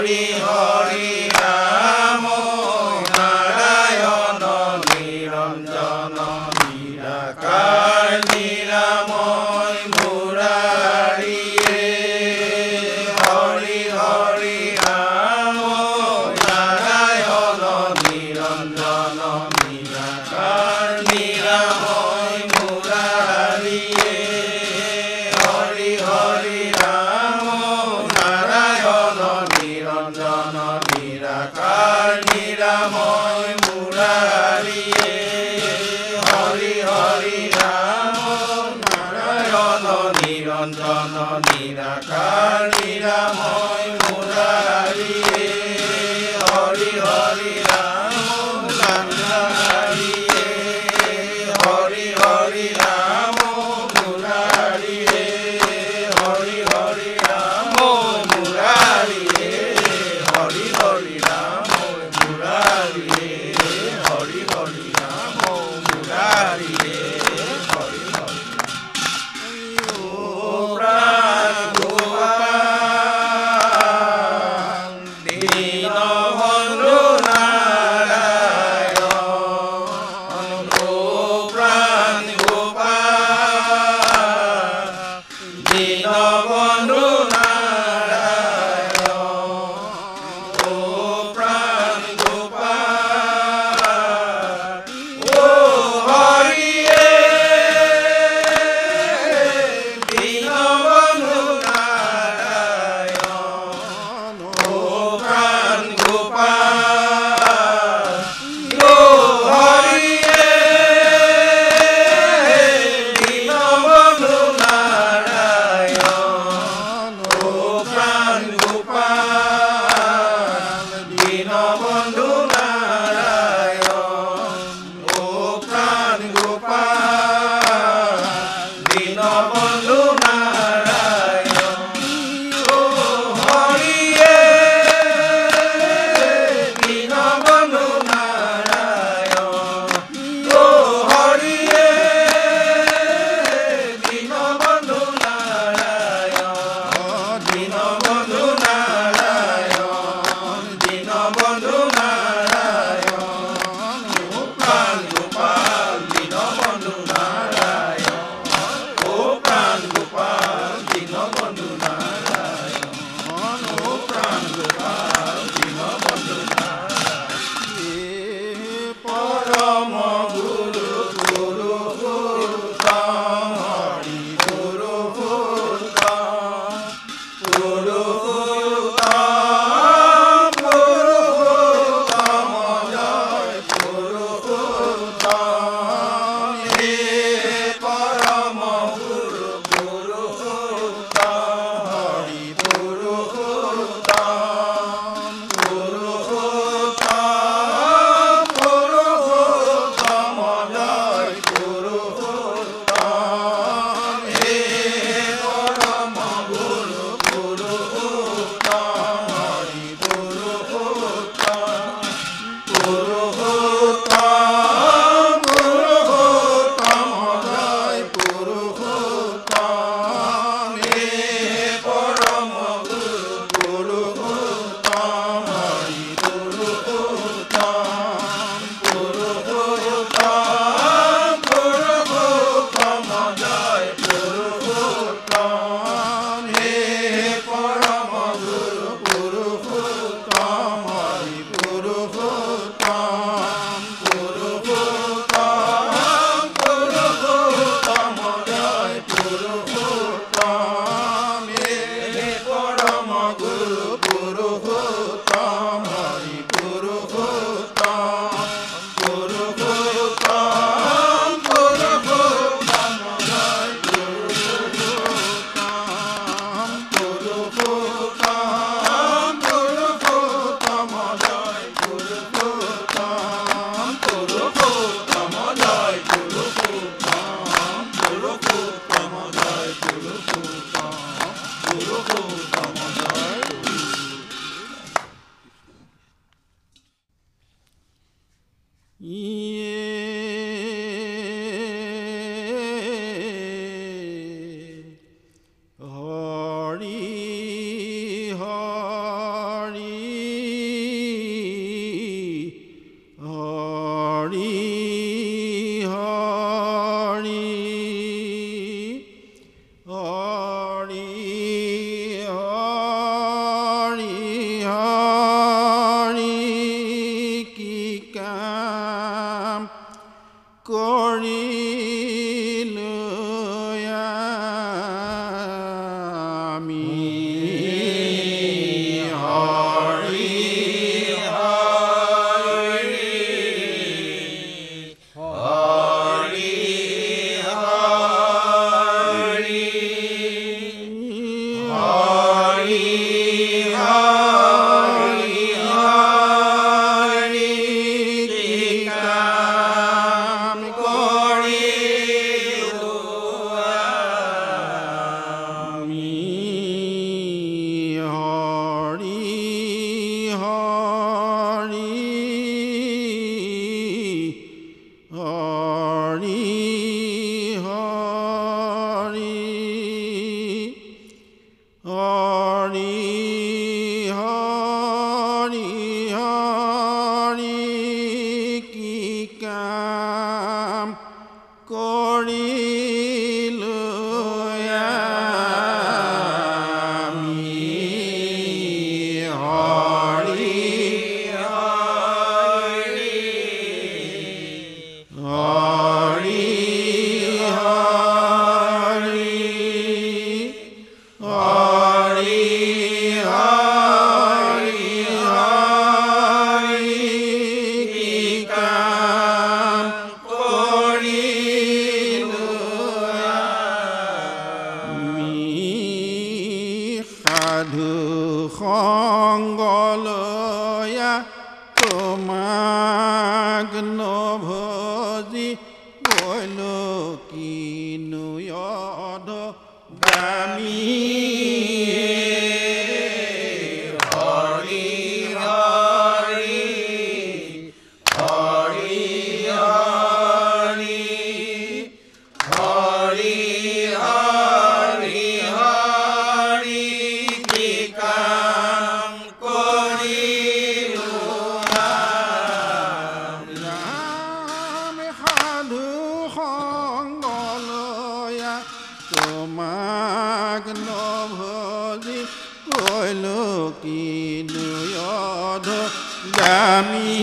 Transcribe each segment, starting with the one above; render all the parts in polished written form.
হরি হরি রাম নারায়ণ নিরঞ্জন নিরাকার নিরাময় মুরারি হরি হরি রাম নারায়ণ নিরঞ্জন নিরাকার নিরাময় মুরারি হরি হরি রাম নারায়ণ নিরঞ্জন নিরাকার নিরাময় মুরারি হরি হরি রাম নারায়ণ নিরঞ্জন নিরাকার নিরাময় মুরারি হরি হরি রাম মুরারি হরি হরি রাম মুরারি হরি হরি রাম মুরারি হরি হরি রাম মুরারি হরি হরি রাম মুরারি হরি হরি প্রাণ গোপাল হৰি হৰি কি কাম কৰিলো আমি হৰি হৰি সাধু সংগলয়া তোমাক নভজি গৈল কিনো অধ গামী হৰি হৰি হৰি হৰি হৰি হৰি কি কাম কৰিলো ৰাম সাধু সংগলয়া তোমাক নভজি গৈল কিনো অধ গামী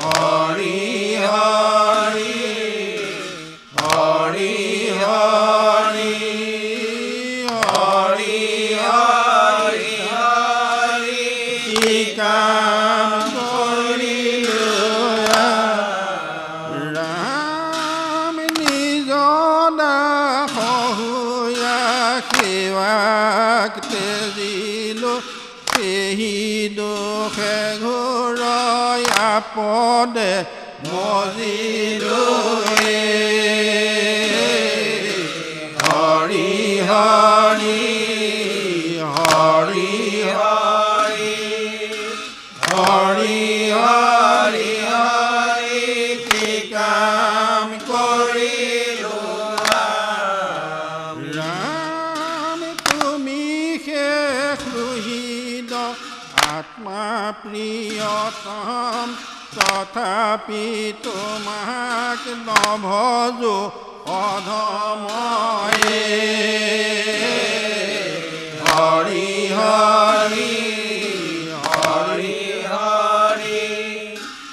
হৰি হৰি হৰি হৰি হৰি হৰি হৰি কি কাম কৰিলো ৰাম নিজ দাসহুয়া সেৱাক তেজিলো সেই দোষে ঘূৰাই আপদে মজিলো হৰি হৰি হৰি হৰি হৰি হৰি হৰি কি কাম কৰিলো ৰাম তুমি শেষ ৰোহিত আত্মা প্ৰিয়তম তথাপি তোমাক নভজো অধময়ে হৰি হৰি হৰি হৰি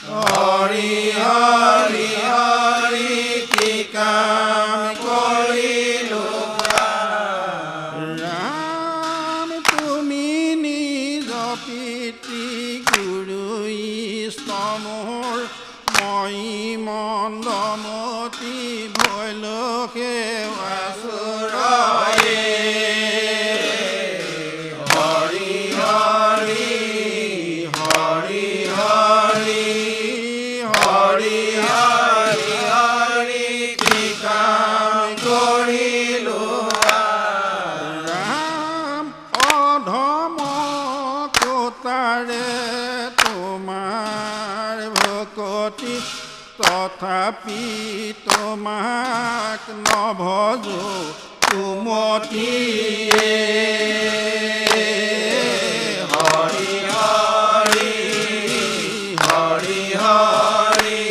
হৰি হৰি হৰি কি কাম কৰিলো ৰাম তুমি নিজ পিতৃ গুৰু ইষ্টমৰ মই মন্দমতি ভৈল সেৱাসুৰয়ে হৰি হৰি হৰি হৰি হৰি হৰি হৰি কি কাম কৰিলো ৰাম অধম কোটাৰে তোমাৰ ভকতি তথাপি তোমাক নভজো কুমতিয়ে হৰি হৰি হৰি হৰি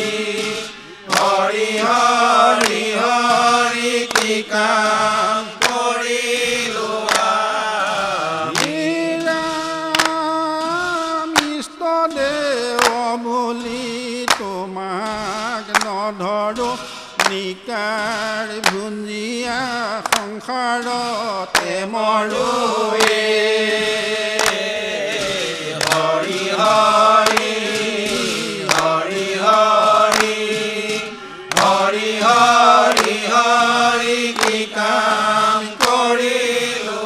হৰি হৰি হৰি কি কাম কৰিলো ৰাম ইষ্ট দেৱ বুলি তোমাক নধৰো নিকাৰ ভুঞ্জিয়া সংসাৰতে মৰোৱে হৰি হৰি হৰি হৰি হৰি হৰি হৰি কি কাম কৰিলো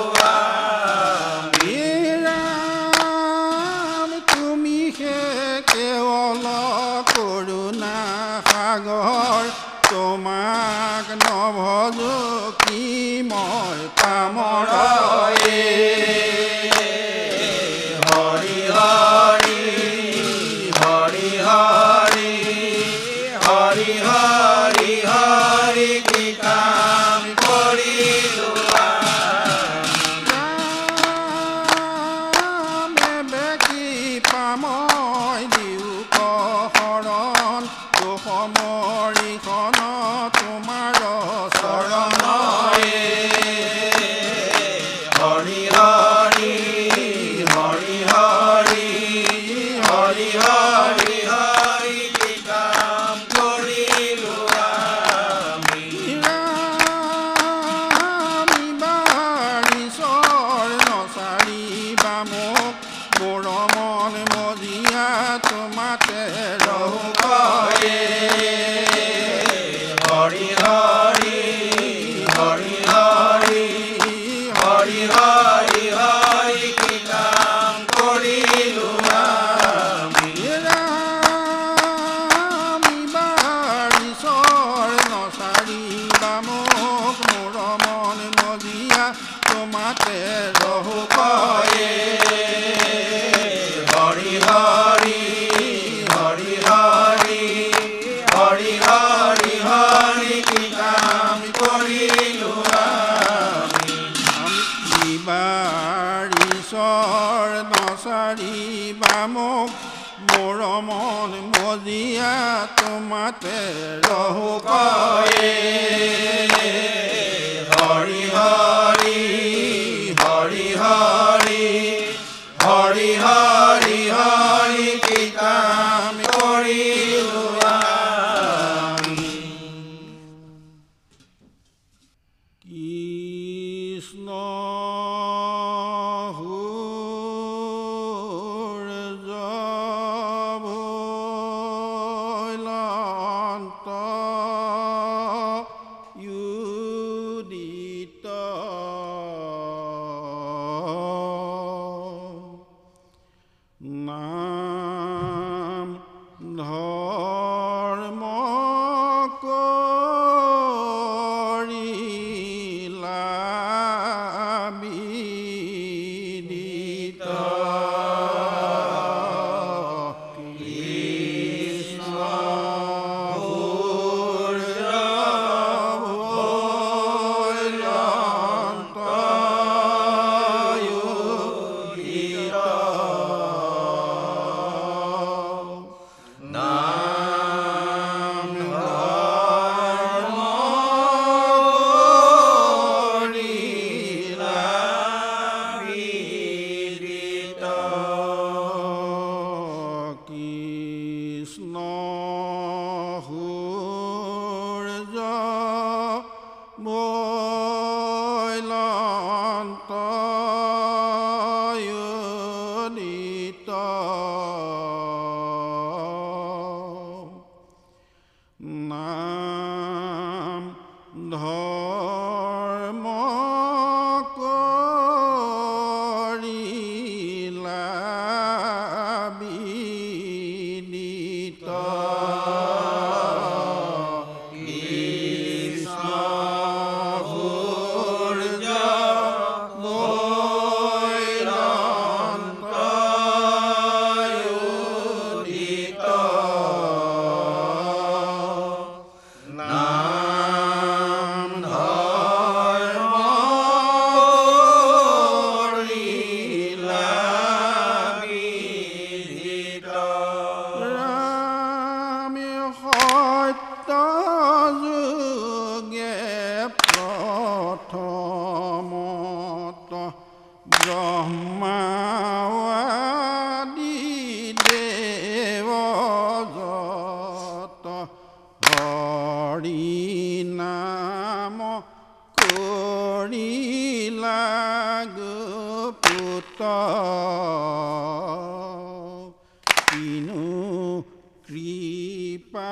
ৰাম তুমি হে কেৱল কৰুণা সাগৰ তোমাক নভজো কি মই পামৰয়ে হৰি হৰি হৰি হৰি হৰি হৰি হৰি কি কাম কৰিলো আমি ৰামি বাৰিছৰ নচাৰিবা মোক মোৰ মন মজিয়া তোমাতে ৰহু কয়ে হৰি হৰি হৰি হৰি হৰি হৰি হৰি কি কাম কৰিলো আমি ৰামি বাৰিছৰ নচাৰিবা মোক মোৰ মন মজিয়া তোমাতে ৰহু কয়ে হৰি হৰি হৰি হৰি হৰি হৰি হৰি কি কাম কৰিলো আমি বাৰিছৰ নচাৰিবা মোক মোৰ মন মজিয়া তোমাতে ৰহু কয়ে হৰি হৰি হৰি হৰি হৰি হৰি হৰি কি কাম কৰিলো আমি কৃষ্ণ নাম ধৰ্ম কৰিলা বিদিত কৃষ্ণ নাম ধৰ্ম কৰিলা বিদিত কৃষ্ণ প্ৰথমত ব্ৰহ্মাদি দেৱযত হৰি নাম কৰিলা গুপুত কিনো কৃপাময়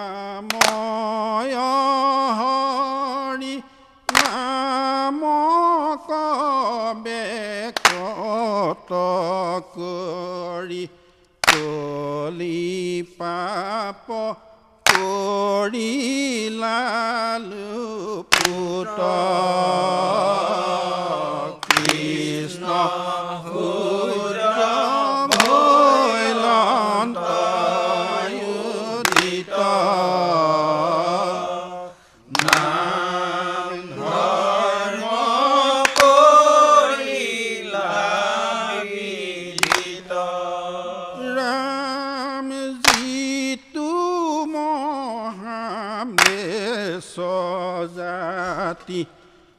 হৰি নাম বেকত কৰি কলি পাপ কৰিলা লুপুত কৃষ্ণ সজাতি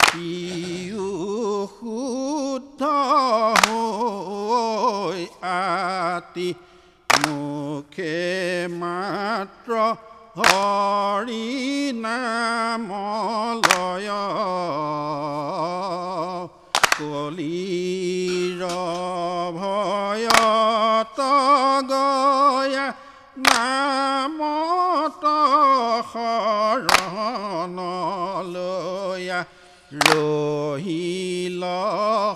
পিয়ুষ শুদ্ধ হৈ আতি মুখে মাত্ৰ হৰি নাম লয় কলিৰ ভয়ত গয়া নামত শৰণ লয়া ৰহিল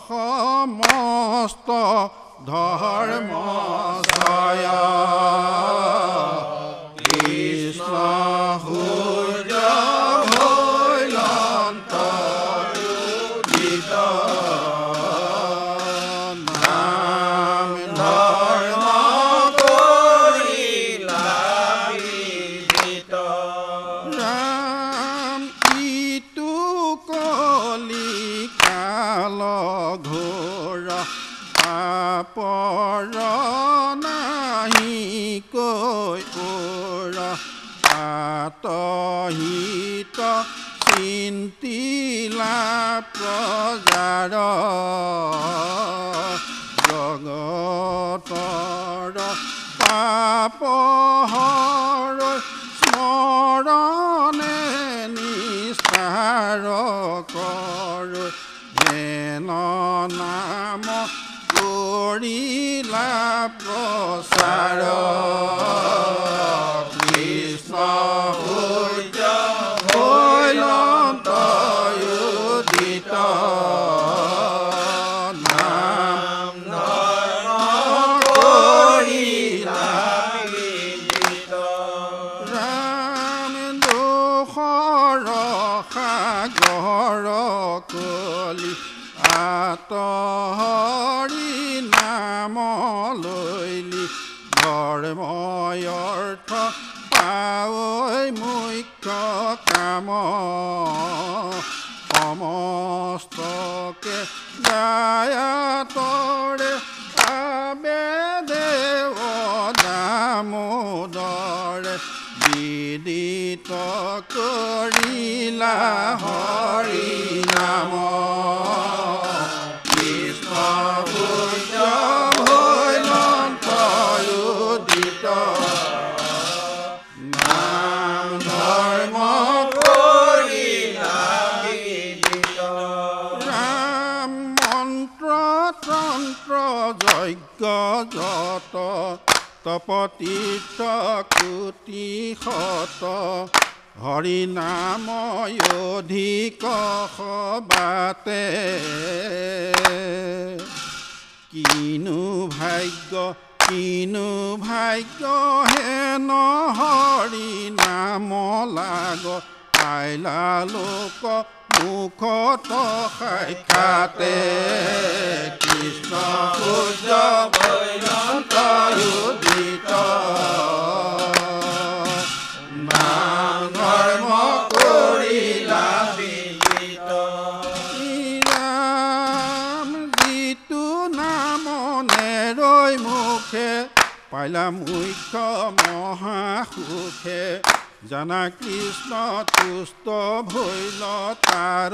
সমস্ত ধৰ্ম জয় কৃষ্ণ সূৰ্য ভৈলন্ত উদিত নাম ধৰ্ম কৰিলা বিদিত ৰাম ইটো কলি কাল ঘোৰ পাপৰ নাহি কৈ ওৰ আতহিত চিন্তিলা প্ৰজাৰ জগতৰ পাপহৰ স্মৰণে নিস্তাৰ কৰ হেন নাম কৰিলা প্ৰচাৰ কৃষ্ণ সূৰ্য ভৈলন্ত উদিত নাম ধৰ্ম কৰিলা বিদিত ৰাম দোষৰ সাগৰ কলি আতহৰি নাম লৈলি ধৰ্ময় অৰ্থ পাৱৈ মুখ্য কাম সমস্তকে দায়াতৰে আবে দেৱ দামোদৰে বিদিত কৰিলা হৰি নাম কৃষ্ণ সূৰ্য ভৈলন্ত উদিত নাম ধৰ্ম কৰিলা বিদিত ৰাম মন্ত্ৰ তন্ত্ৰ যজ্ঞ যত তপতীৰ্থ কোটি শত হৰি নাম অধিক সবাতে কিনো ভাগ্য হেন হৰি নাম লাগ পাইলা লোক মুখত সাক্ষাতে কৃষ্ণ সূৰ্য ভৈলন্ত উদিত নাম ধৰ্ম কৰিলা বিদিত ৰাম যিটো নাম নেৰৈ মুখে পাইলা মুখ্য মহাসুখে জানা কৃষ্ণ তুষ্ট ভৈল তাৰ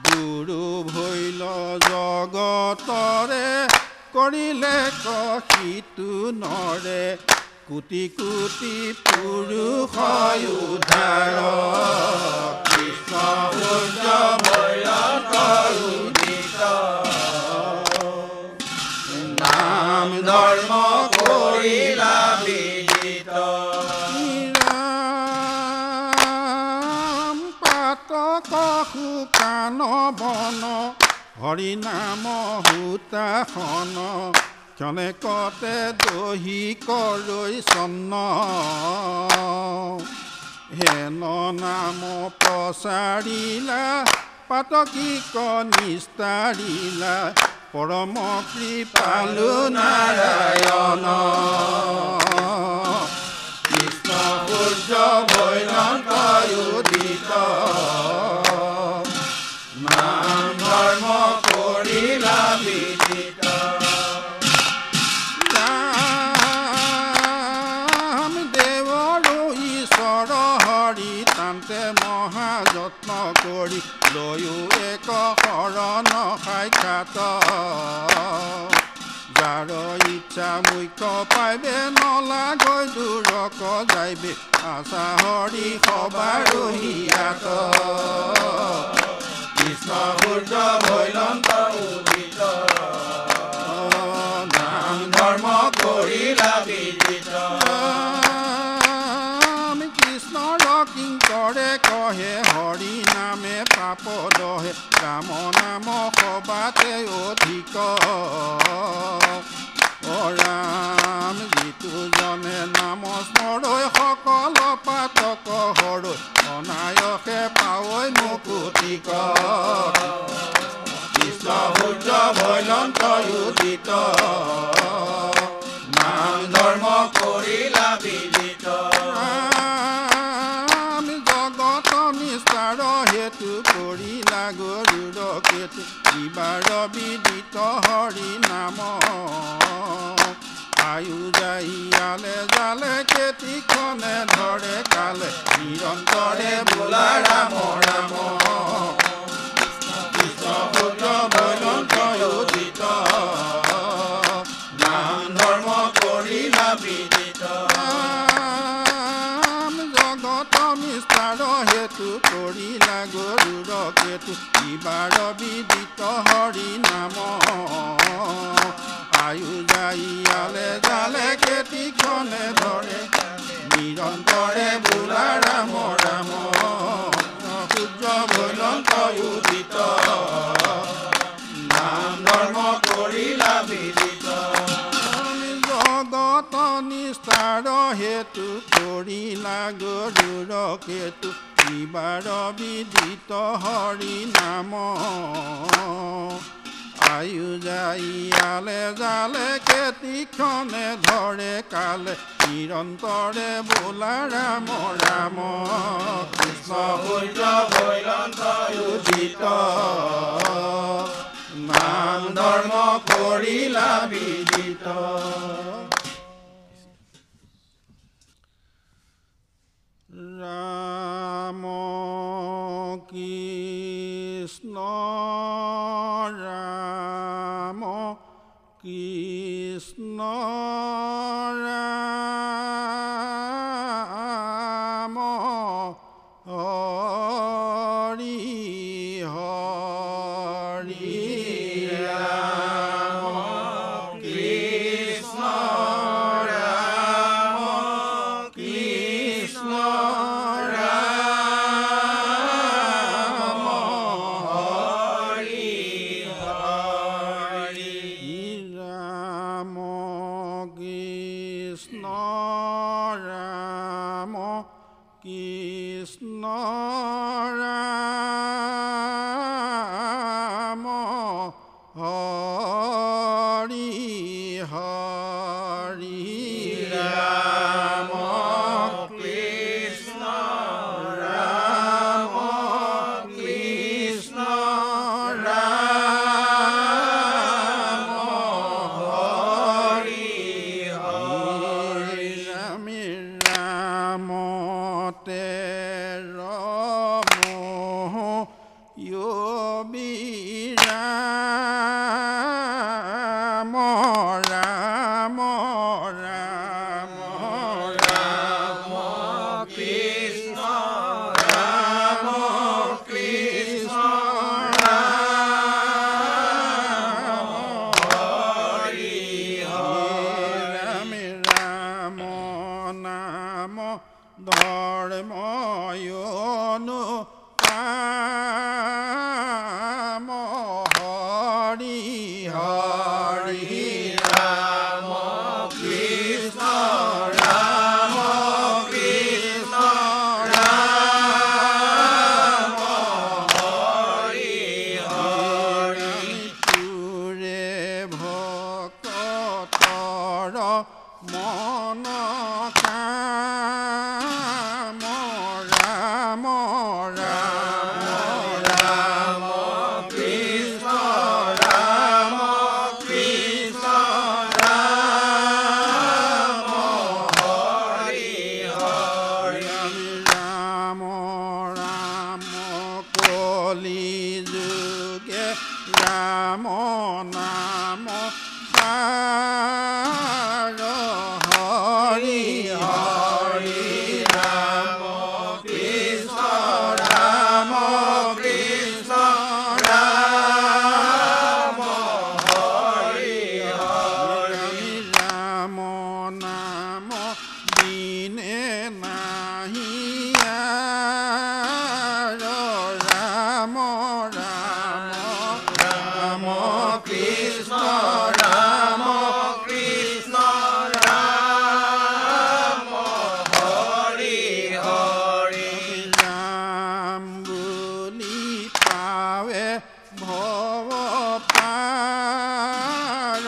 গুৰু ভৈল জগতৰে কৰিলে কহিতো নৰে কোটি কোটি পুৰুষ উদ্ধাৰ কৃষ্ণ সূৰ্য ভৈলন্ত উদিত নাম ধৰ্ম কৰিলা বিদিত ৰাম পাতক শুকান বন হৰি নাম হুতাসন ক্ষণেকতে দহি কৰৈ চন্ন হেন নাম প্ৰচাৰিলা পাতকীক নিস্তাৰিলা পৰম কৃপালু নাৰায়ণ কৃষ্ণ সূৰ্য ভৈলন্ত উদিত নাম ধৰ্ম কৰিলা বিদিত ৰাম দেৱৰো ঈশ্বৰ হৰি তান্তে মহাযত্ন কৰি লৈও এক এক শৰণ সাক্ষাৎ যাৰ ইচ্ছা মুখ্য পাইবে নলাগৈ দূৰক যাইবে আশা হৰি সবাৰ হিয়াত কৃষ্ণ সূৰ্য ভৈলন্ত উদিত নাম ধৰ্ম কৰিলা বিদিত কৃষ্ণৰ কিংকৰে কহে হৰি নামে পাপ দহে ৰাম নাম সবাতে অধিক ৰাম যিটো জনে নাম স্মৰৈ সকল পাতক হৰৈ অনায়কে পাৱৈ মুকুতিক কৃষ্ণ সূৰ্য ভৈলন্ত উদিত নাম ধৰ্ম কৰিলা বিদিত জগত নিস্তাৰ হেতু কৰিলা গৰুৰ কেতু ইবাৰ বিদিত হৰি নাম আয়ু যাইয়ালে জালে কেতিখনে ধৰে কালে নিৰন্তৰে বোলা ৰাম ৰাম কৃষ্ণ সূৰ্য ভৈলন্ত উদিত নাম ধৰ্ম কৰিলা বিদিত জগত নিস্তাৰ হেতু কৰিলা গৰুৰ কেতু ইবাৰ বিদিত হৰি নাম আয়ু যাইয়ালে জালে কেতিখনে ধৰে নিৰন্তৰে বোলা ৰাম ৰাম সূৰ্য ভৈলন্ত উদিত নাম ধৰ্ম কৰিলা বিদিত জগত নিস্তাৰ হেতু কৰিলা গৰুৰ কেতু ইবাৰ বিদিত হৰি নাম আয়ু যাইয়ালে জালে কেতিখনে ধৰে কালে নিৰন্তৰে বোলা ৰাম ৰাম কৃষ্ণ সূৰ্য ভৈলন্ত উদিত নাম ধৰ্ম কৰিলা বিদিত ৰাম কৃষ্ণ ৰাম কৃষ্ণ ৰাম হৰি হৰি ৰাম কৃষ্ণ ৰাম কৃষ্ণ ৰাম নাম সাৰ হৰি হৰি ৰাম কৃষ্ণ ৰাম কৃষ্ণ ৰাম হৰি হৰি ৰাম নাম বিনে নাহি আৰ ৰাম ৰাম ৰাম কৃষ্ণ ৰাম কৃষ্ণ ৰাম হৰি হৰি ৰাম বুলি পাৱে ভৱ পাৰ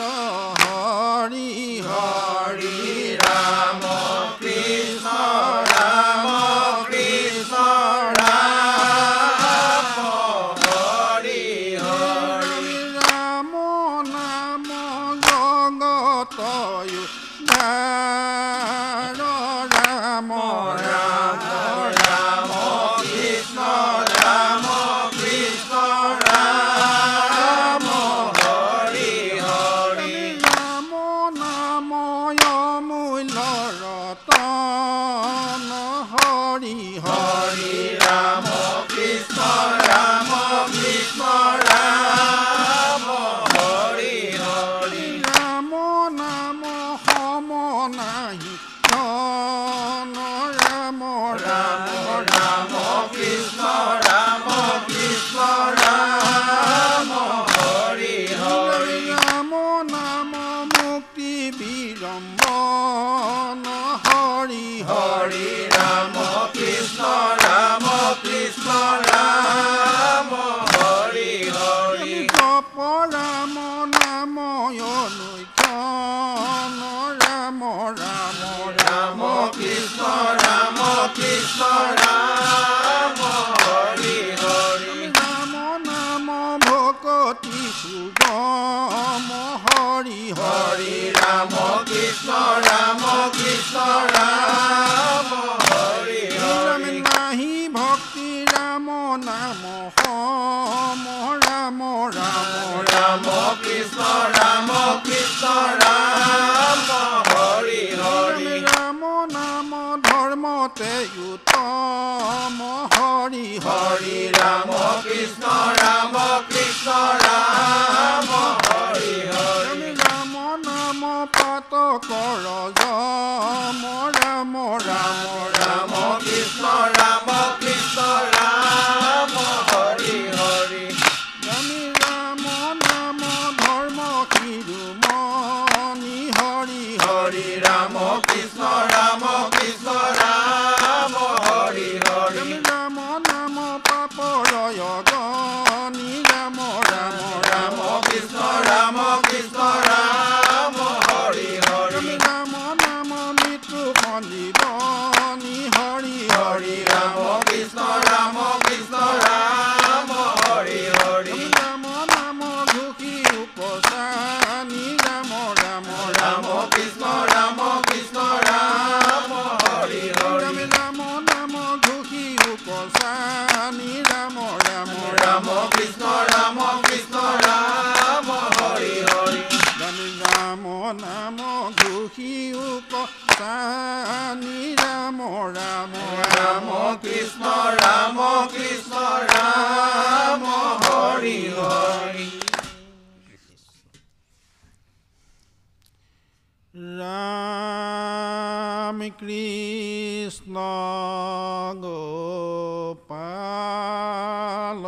হৰি হৰি ৰাম কৃষ্ণ ৰাম কৃষ্ণ ৰাম হৰি হৰি ৰাম নাম জগতয়ো ধাৰ ৰাম ৰাম ৰাম কৃষ্ণ ৰাম কৃষ্ণ ৰাম হৰি হৰি ৰাম নাম অমূল্য ৰতন হৰি হৰি ৰাম কৃষ্ণ ৰাম কৃষ্ণ ৰাম হৰি হৰি ৰাম নাম সম নাহি ধন ৰাম ৰাম ৰাম কৃষ্ণ ৰাম কৃষ্ণ ৰাম হৰি হৰি ৰাম নাম মুক্তি বিলম্বন হৰি হৰি ৰাম কৃষ্ণ ৰাম কৃষ্ণ ৰাম হৰি হৰি জপ ৰাম নাম অনুক্ষণ ৰাম ৰাম ৰাম কৃষ্ণ ৰাম কৃষ্ণ ৰাম হৰি হৰি ৰাম নাম ভকতি সুগম হৰি হৰি ৰাম কৃষ্ণ ৰাম কৃষ্ণ ৰাম হৰি হৰি নাহি ভক্তি ৰাম নাম সম ৰাম ৰাম ৰাম কৃষ্ণ ৰাম কৃষ্ণ ৰাম হৰি হৰি ৰাম নাম ধৰ্মতে উত্তম হৰি হৰি ৰাম কৃষ্ণ ৰাম কৃষ্ণ ৰাম হৰি হৰি ৰাম নাম পাত কৰ যম ৰাম ৰাম ৰাম কৃষ্ণ ৰাম কৃষ্ণ ৰাম হৰি হৰি ৰামি ৰাম নাম ধৰ্ম শিৰোমণি হৰি হৰি ৰাম কৃষ্ণ ৰাম কৃষ্ণ ৰাম হৰি হৰি ৰাম নাম পাপৰয় গণি ৰাম ৰাম ৰাম কৃষ্ণ ৰাম কৃষ্ণ ৰাম হৰি হৰি ৰাম নাম মৃত্যু সঞ্জীৱনী হৰি হৰি ৰাম কৃষ্ণ ৰাম কৃষ্ণ ৰাম হৰি হৰি ৰাম নাম ঘোষি উপচানি ৰাম ৰাম ৰাম কৃষ্ণ ৰাম কৃষ্ণ ৰাম হৰি হৰি ৰাম নাম ঘোষি উপচানি ৰাম ৰাম ৰাম কৃষ্ণ ৰাম কৃষ্ণ ৰাম হৰি হৰি ৰাম নাম ঘোষি উপচানি ৰাম ৰাম ৰাম কৃষ্ণ ৰাম কৃষ্ণ ৰাম হৰি হৰি ৰাম কৃষ্ণ গোপাল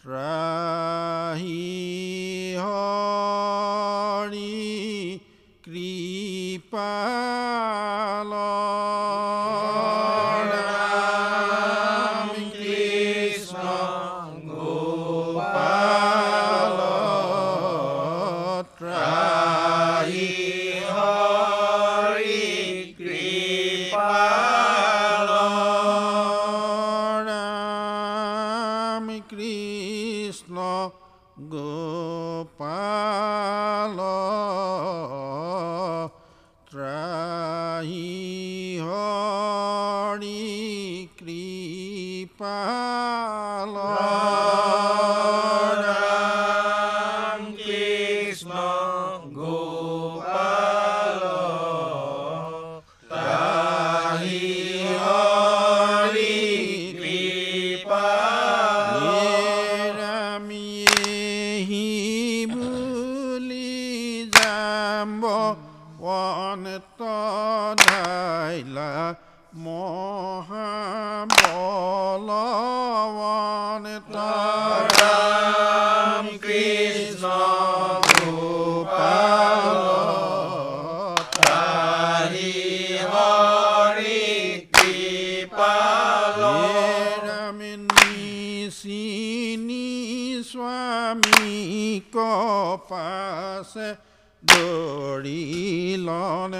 ত্ৰাহি হৰি কৃপাল ৰাম কৃষ্ণ গোপাল ত্ৰাহি হৰি কৃপাল ৰাম কৃষ্ণ গোপাল ত্ৰাহি হৰি কৃপাল গাইলা মহাবলৱান ৰাম কৃষ্ণ গোপাল তাহি হৰি কৃপাল চিনি স্বামী কপাছে দৰিলন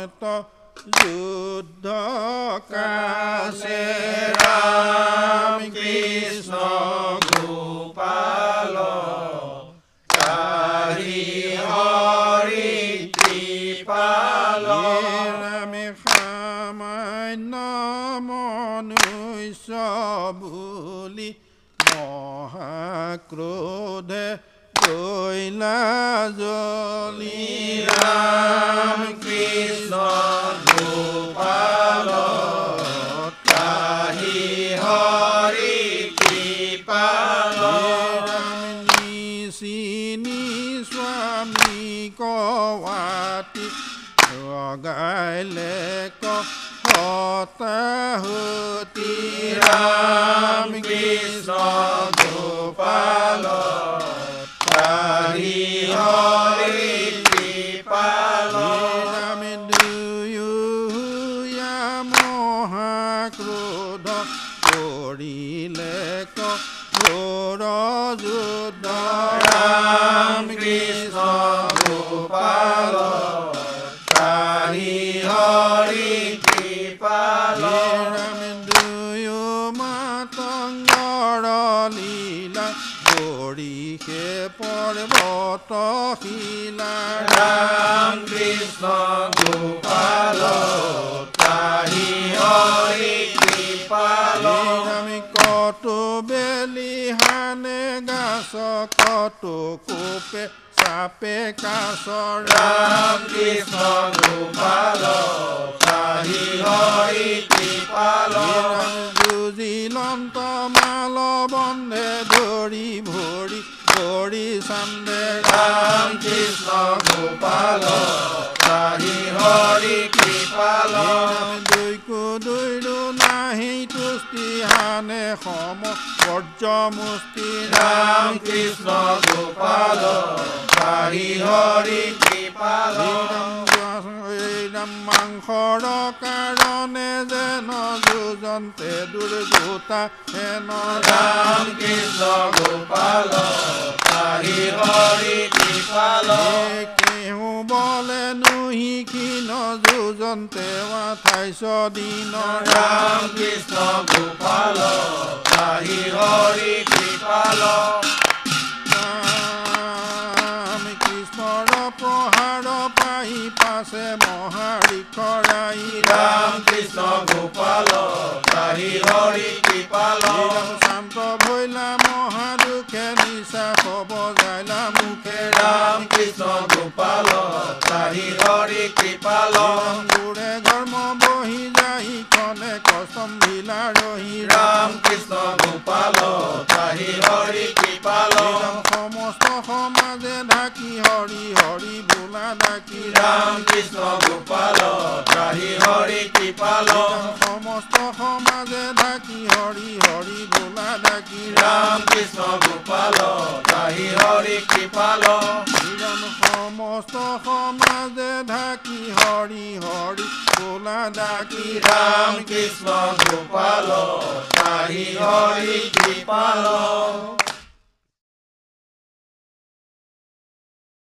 যুদ্ধ কাছে ৰাম কৃষ্ণ গোপাল তাহি হৰি কৃপাল ৰামে সামান্য মনুষ্য বুলি মহাক্ৰোধে কৈলা জ্বলি ৰাম কৃষ্ণ গোপাল তাহি হৰি কৃপাল চিনি স্বামী কৱাতি লগাইলে হতাহতি ৰাম কৃষ্ণ গোপাল তাহি হৰি কৃপাল ৰামে দুয়োয়া মহাক্ৰোধ কৰিলে ঘোৰ যুদ্ধ ৰাম কৃষ্ণ গোপাল তাহি হৰি কৃপাল ৰামে দুয়ো মাতংগৰ লীলা কৰিষে পৰ্বত শিলা ৰাম কৃষ্ণ গোপাল তাহি হৰি কৃপাল আমি কতো বেলি হানে গাছ কতো কোপে চাপে কাছ ৰাম কৃষ্ণ গোপাল তাহি হৰি কৃপাল যুঁজিলন্ত মাল বন্ধে ধৰি ভৰি ভৰি চান্দে ৰাম কৃষ্ণ গোপাল তাহি হৰি কৃপাল দুইকো দুইৰো নাহি তুষ্টি হানে সম বৰ্জমুষ্টি ৰাম কৃষ্ণ গোপাল তাহি হৰি কৃপাল মাংসৰ কাৰণে যেন যুঁজন্তে দুৰ্গতা হেন ৰাম কৃষ্ণ গোপাল তাহি হৰি কৃপাল কেহু বলে নুহি ক্ষীণ যুঁজন্তে ঠাইছ দিন ৰাম কৃষ্ণ গোপাল তাহি হৰি কৃপাল কৃষ্ণৰ প্ৰহাৰ পাই পাছে মহাৰিখৰাই ৰাম কৃষ্ণ গোপাল তাহি হৰি কৃপাল শান্ত ভৈলা মহাদুখে নিশা হব যাইলা মুখে ৰাম কৃষ্ণ গোপাল তাহি হৰি কৃপাল গুৰে ধৰ্ম বহি যাই কনে কষ্টম ভিলা ৰহি ৰাম কৃষ্ণ গোপাল তাহি হৰি কৃপাল সমস্ত সমাজে ঢাকি হৰি হৰি বোলা ঢাকি ৰাম কৃষ্ণ গোপাল তাহি হৰি কৃপাল সমস্ত সমাজে ঢাকি হৰি হৰি বোলা ঢাকি ৰাম কৃষ্ণ গোপাল তাহি হৰি কৃপাল সমস্ত সমাজে ঢাকি হৰি হৰি বোলা ঢাকি ৰাম কৃষ্ণ গোপাল তাহি হৰি কৃপাল